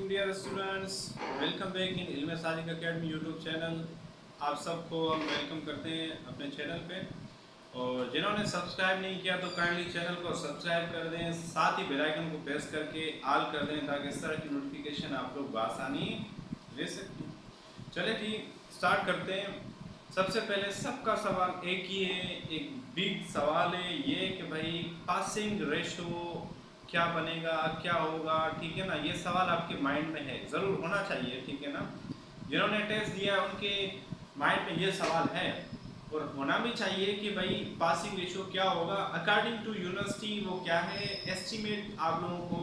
Dear students, welcome back in Ilm Sadiq academy YouTube channel. आप सबको हम वेलकम करते हैं अपने चैनल पे। और जिन्होंने सब्सक्राइब नहीं किया तो काइंडली चैनल को सब्सक्राइब कर दें, साथ ही बेल आइकन को प्रेस करके ऑल कर दें ताकि इस तरह की नोटिफिकेशन आप लोग बआसानी ले सकें। चले जी, स्टार्ट करते हैं। सबसे पहले सबका सवाल एक ही है, एक बिग सवाल है ये कि भाई पासिंग रेशो क्या बनेगा, क्या होगा, ठीक है ना। ये सवाल आपके माइंड में है, ज़रूर होना चाहिए, ठीक है ना। जिन्होंने टेस्ट दिया उनके माइंड में ये सवाल है और होना भी चाहिए कि भाई पासिंग रेशो क्या होगा अकॉर्डिंग टू यूनिवर्सिटी, वो क्या है एस्टिमेट। आप लोगों को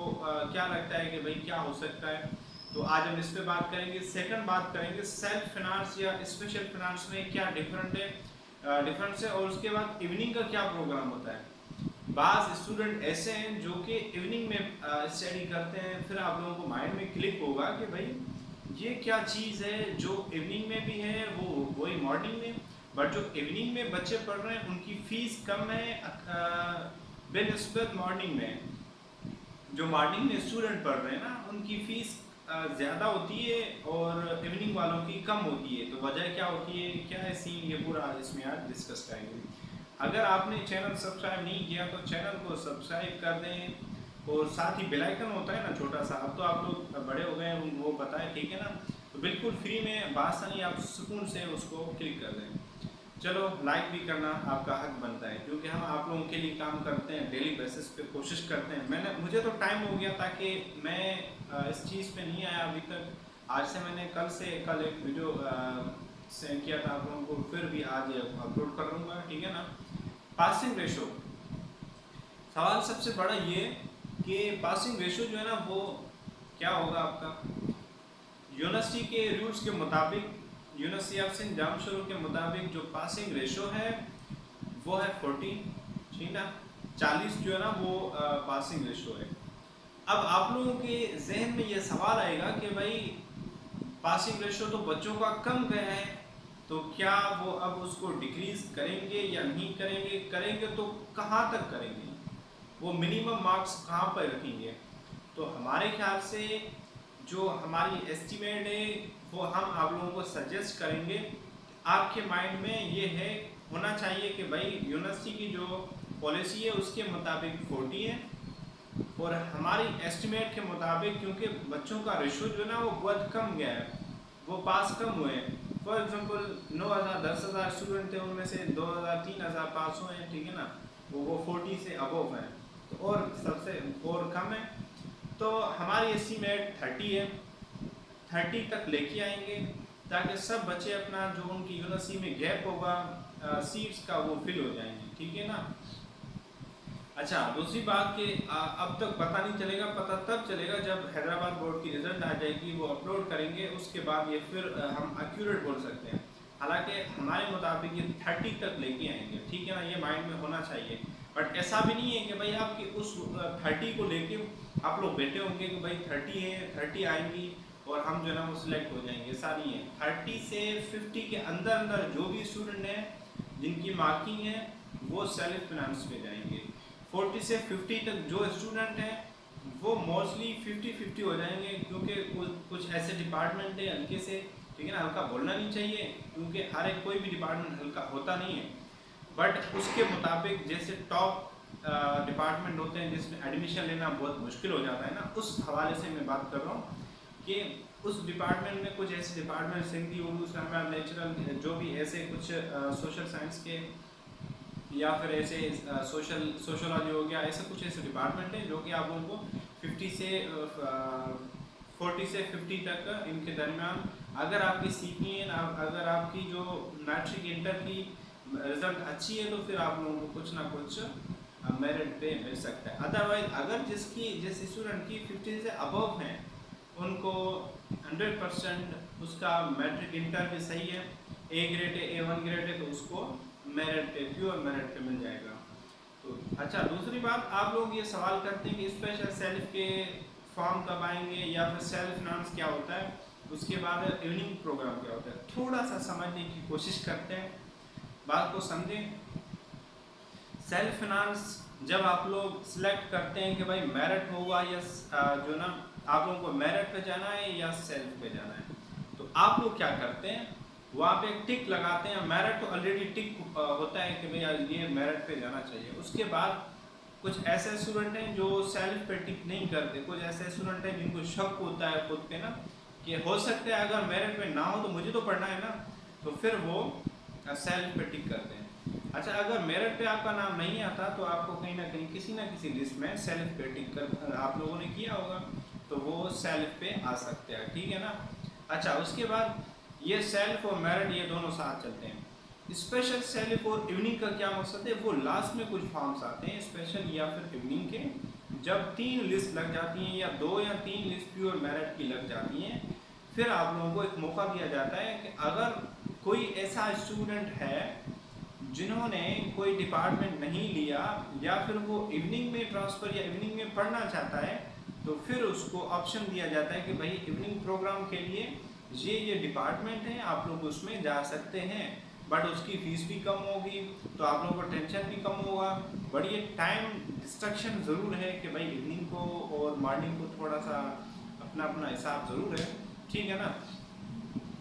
क्या लगता है कि भाई क्या हो सकता है, तो आज हम इस पे बात करेंगे। सेकंड बात करेंगे सेल्फ फाइनेंस या स्पेशल फाइनेंस में क्या डिफरेंस है और उसके बाद इवनिंग का क्या प्रोग्राम होता है। बाज़ स्टूडेंट ऐसे हैं जो कि इवनिंग में स्टडी करते हैं, फिर आप लोगों को माइंड में क्लिक होगा कि भाई ये क्या चीज़ है जो इवनिंग में भी है वो वही मॉर्निंग में। बट जो इवनिंग में बच्चे पढ़ रहे हैं उनकी फ़ीस कम है बेनिस्बत मॉर्निंग में। जो मॉर्निंग में स्टूडेंट पढ़ रहे हैं ना उनकी फ़ीस ज़्यादा होती है और इवनिंग वालों की कम होती है। तो वजह क्या होती है, क्या है सीन, ये पूरा इसमें आज डिस्कस करेंगे। अगर आपने चैनल सब्सक्राइब नहीं किया तो चैनल को सब्सक्राइब कर दें और साथ ही बेल आइकन होता है ना छोटा सा, अब तो आप लोग बड़े हो गए हैं वो पता है, ठीक है ना। तो बिल्कुल फ्री में बासानी आप सुकून से उसको क्लिक कर दें। चलो, लाइक भी करना आपका हक बनता है क्योंकि हम आप लोगों के लिए काम करते हैं, डेली बेसिस पे कोशिश करते हैं। मुझे तो टाइम हो गया ताकि मैं इस चीज़ पे नहीं आया अभी तक। आज से मैंने कल एक वीडियो सेंड किया था आप लोगों को, फिर भी आज अपलोड कर दूँगा, ठीक है ना। पासिंग रेशो सवाल सबसे बड़ा ये कि पासिंग रेशो जो है ना वो क्या होगा आपका। यूनिवर्सिटी के रूल्स के मुताबिक, यूनिवर्सिटी ऑफ सिंध जामशोर के मुताबिक जो पासिंग रेशो है वो है 40, ठीक ना। 40 जो है ना वो पासिंग रेशो है। अब आप लोगों के जहन में ये सवाल आएगा कि भाई पासिंग रेशो तो बच्चों का कम गया है, तो क्या वो अब उसको डिक्रीज करेंगे या नहीं करेंगे, करेंगे तो कहाँ तक करेंगे, वो मिनिमम मार्क्स कहाँ पर रखेंगे। तो हमारे ख्याल से जो हमारी एस्टीमेट है वो हम आप लोगों को सजेस्ट करेंगे। आपके माइंड में ये है होना चाहिए कि भाई यूनिवर्सिटी की जो पॉलिसी है उसके मुताबिक 40 है और हमारी एस्टिमेट के मुताबिक क्योंकि बच्चों का रेशो जो है ना वो बहुत कम गया है, वो पास कम हुए हैं। फॉर एग्जांपल 9,000 10,000 स्टूडेंट थे, उनमें से 2,000 3,000 पास हुए हैं, ठीक है ना। वो 40 से अबव हैं, तो और सबसे और कम है। तो हमारी एस्टीमेट 30 है, 30 तक लेके आएंगे ताकि सब बच्चे अपना जो उनकी यूनिवर्सिटी में गैप होगा सीट्स का वो फिल हो जाएंगे, ठीक है ना। अच्छा, दूसरी बात कि अब तक पता नहीं चलेगा, पता तब चलेगा जब हैदराबाद बोर्ड की रिजल्ट आ जाएगी, वो अपलोड करेंगे, उसके बाद ये फिर हम एक्यूरेट बोल सकते हैं। हालांकि हमारे मुताबिक ये 30 तक लेके आएंगे, ठीक है ना, ये माइंड में होना चाहिए। बट ऐसा भी नहीं है कि भाई आपकी उस 30 को लेके आप लोग बैठे होंगे कि भाई 30 है, 30 आएंगी और हम जो है ना वो सिलेक्ट हो जाएंगे, ऐसा नहीं है। 30 से 50 के अंदर अंदर जो भी स्टूडेंट हैं जिनकी मार्किंग है वो सेल्फ फिनांस पे जाएंगे। 40 से 50 तक जो स्टूडेंट हैं वो मोस्टली 50-50 हो जाएंगे क्योंकि कुछ ऐसे डिपार्टमेंट है हल्के से, ठीक है ना, हल्का बोलना नहीं चाहिए क्योंकि हर एक कोई भी डिपार्टमेंट हल्का होता नहीं है। बट उसके मुताबिक जैसे टॉप डिपार्टमेंट होते हैं जिसमें एडमिशन लेना बहुत मुश्किल हो जाता है ना, उस हवाले से मैं बात कर रहा हूँ कि उस डिपार्टमेंट में कुछ ऐसे department Sindhi, Urdu, Islamic, natural, जो भी ऐसे कुछ सोशल साइंस के या फिर ऐसे सोशोलॉजी हो गया, ऐसे कुछ ऐसे डिपार्टमेंट हैं जो कि आप लोगों को 40 से 50 तक इनके दरमियान, अगर आपकी CPN, अगर आपकी जो मैट्रिक इंटर की रिज़ल्ट अच्छी है तो फिर आप लोगों को कुछ ना कुछ मेरिट पे मिल सकता है। अदरवाइज अगर जिस स्टूडेंट की 50 से अबव हैं उनको 100% उसका मैट्रिक इंटर भी सही है, A ग्रेड है, A1 ग्रेड है, तो उसको मेरिट पे, प्योर मेरिट पे मिल जाएगा। तो अच्छा, दूसरी बात आप लोग ये सवाल करते हैं कि स्पेशल सेल्फ के फॉर्म कब आएंगे या फिर सेल्फ फिनांस क्या होता है, उसके बाद इवनिंग प्रोग्राम क्या होता है। थोड़ा सा समझने की कोशिश करते हैं, बात को समझें। सेल्फ फिनांस जब आप लोग सिलेक्ट करते हैं कि भाई मेरिट होगा या जो ना आप लोगों को मेरिट पे जाना है या सेल्फ पे जाना है। तो आप लोग क्या करते हैं, वहाँ पे टिक लगाते हैं। मेरिट तो ऑलरेडी टिक होता है कि भैया ये मेरिट पे जाना चाहिए। उसके बाद कुछ ऐसे स्टूडेंट हैं जो सेल्फ पे टिक नहीं करते, कुछ ऐसे स्टूडेंट हैं जिनको शक होता है खुद पे ना कि हो सकता है अगर मेरिट पे ना हो तो मुझे तो पढ़ना है ना, तो फिर वो सेल्फ पे टिक करते हैं। अच्छा, अगर मेरिट पे आपका नाम नहीं आता तो आपको कहीं ना कहीं किसी ना किसी लिस्ट में सेल्फ पे टिक कर आप लोगों ने किया होगा, तो वो सेल्फ पे आ सकते हैं, ठीक है ना। अच्छा, उसके बाद ये सेल्फ और मेरिट ये दोनों साथ चलते हैं। स्पेशल सेल्फ और इवनिंग का क्या मकसद है, वो लास्ट में कुछ फॉर्म्स आते हैं स्पेशल या फिर इवनिंग के, जब 3 लिस्ट लग जाती हैं या 2 या 3 लिस्ट प्योर मेरिट की लग जाती हैं, फिर आप लोगों को एक मौका दिया जाता है कि अगर कोई ऐसा स्टूडेंट है जिन्होंने कोई डिपार्टमेंट नहीं लिया या फिर वो इवनिंग में ट्रांसफ़र या इवनिंग में पढ़ना चाहता है, तो फिर उसको ऑप्शन दिया जाता है कि भाई इवनिंग प्रोग्राम के लिए ये डिपार्टमेंट है, आप लोग उसमें जा सकते हैं, बट उसकी फीस भी कम होगी, तो आप लोगों को टेंशन भी कम होगा। बट ये टाइम डिस्ट्रक्शन ज़रूर है कि भाई इवनिंग को और मॉर्निंग को थोड़ा सा अपना अपना हिसाब ज़रूर है, ठीक है ना।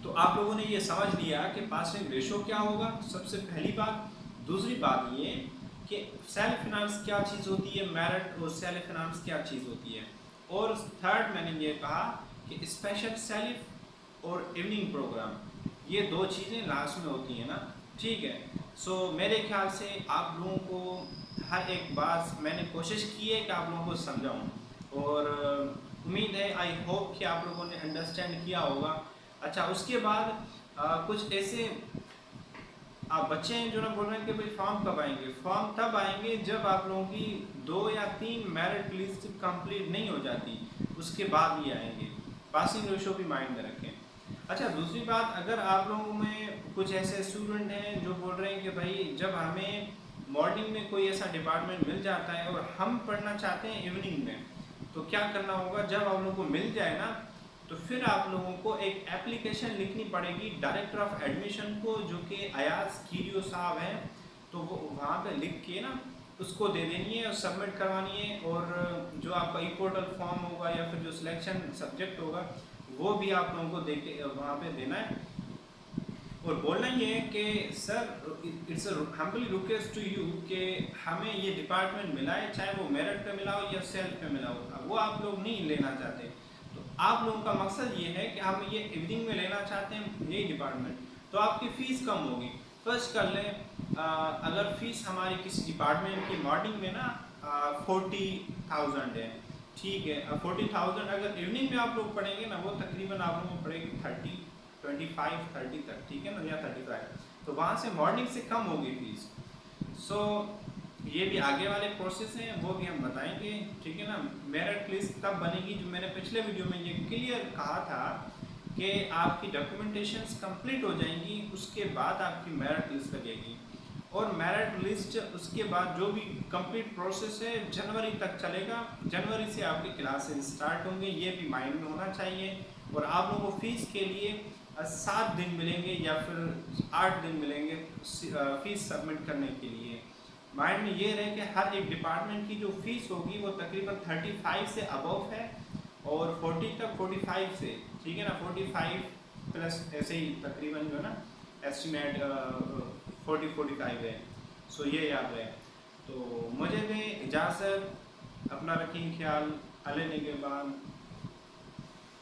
तो आप लोगों ने ये समझ लिया कि पासिंग रेशो क्या होगा, सबसे पहली बात। दूसरी बात ये कि सेल्फ फाइनेंस क्या चीज़ होती है, मेरिट और सेल्फ फाइनेंस क्या चीज़ होती है। और थर्ड मैंने ये कहा कि स्पेशल सेल्फ और इवनिंग प्रोग्राम, ये 2 चीज़ें लास्ट में होती हैं ना, ठीक है। सो मेरे ख्याल से आप लोगों को हर एक बात मैंने कोशिश की है कि आप लोगों को समझाऊँ, और उम्मीद है, आई होप कि आप लोगों ने अंडरस्टैंड किया होगा। अच्छा, उसके बाद कुछ ऐसे आप बच्चे हैं जो ना बोल रहे हैं कि भाई फॉर्म कब आएंगे। फॉर्म तब आएंगे जब आप लोगों की 2 या 3 मेरिट लिस्ट कंप्लीट नहीं हो जाती, उसके बाद ही आएंगे। पासिंग रेशो भी माइंड में रखें। अच्छा, दूसरी बात, अगर आप लोगों में कुछ ऐसे स्टूडेंट हैं जो बोल रहे हैं कि भाई जब हमें मॉर्निंग में कोई ऐसा डिपार्टमेंट मिल जाता है और हम पढ़ना चाहते हैं इवनिंग में, तो क्या करना होगा, जब आप लोगों को मिल जाए ना, तो फिर आप लोगों को एक एप्लीकेशन लिखनी पड़ेगी डायरेक्टर ऑफ एडमिशन को, जो कि अयाज कीरियो साहब हैं। तो वो वहाँ पे लिख के ना उसको दे देनी है और सबमिट करवानी है, और जो आपका ई पोर्टल फॉर्म होगा या फिर जो सिलेक्शन सब्जेक्ट होगा वो भी आप लोगों को दे के वहाँ पे देना है, और बोलना ये है कि sir it's humbly request to you कि हमें ये डिपार्टमेंट मिला है, चाहे वो मेरिट पे मिला हो या सेल्फ पे मिला हो, वो आप लोग नहीं लेना चाहते। तो आप लोगों का मकसद ये है कि हम ये इवनिंग में लेना चाहते हैं यही डिपार्टमेंट, तो आपकी फ़ीस कम होगी। फर्स्ट कर लें, अगर फ़ीस हमारी किसी डिपार्टमेंट की मॉर्निंग में ना 40,000 है, ठीक है। 40,000 अगर इवनिंग में आप लोग पढ़ेंगे ना, वो तकरीबन आप लोगों को पड़ेगी 25-30 तक, ठीक है ना, या 35। तो वहाँ से मॉर्निंग से कम होगी फीस। सो ये भी आगे वाले प्रोसेस हैं, वो भी हम बताएंगे, ठीक है ना। मेरिट लिस्ट तब बनेगी, जो मैंने पिछले वीडियो में ये क्लियर कहा था कि आपकी डॉक्यूमेंटेशंस कंप्लीट हो जाएंगी, उसके बाद आपकी मेरिट लिस्ट लगेगी, और मेरिट लिस्ट उसके बाद जो भी कंप्लीट प्रोसेस है जनवरी तक चलेगा। जनवरी से आपकी क्लासेस स्टार्ट होंगे, ये भी माइंड में होना चाहिए। और आप लोगों को फीस के लिए 7 दिन मिलेंगे या फिर 8 दिन मिलेंगे फीस सबमिट करने के लिए। माइंड में ये रहे कि हर एक डिपार्टमेंट की जो फीस होगी वो तकरीबन 35 से अबव है, और 40 तक 45 से, ठीक है ना, 45 प्लस ऐसे ही तकरीबन जो है ना एस्टिमेट 40-45 है। सो ये याद रहे। तो मुझे दें इजाज़त, अपना रखें ख्याल, अल्लाह ने के बाद।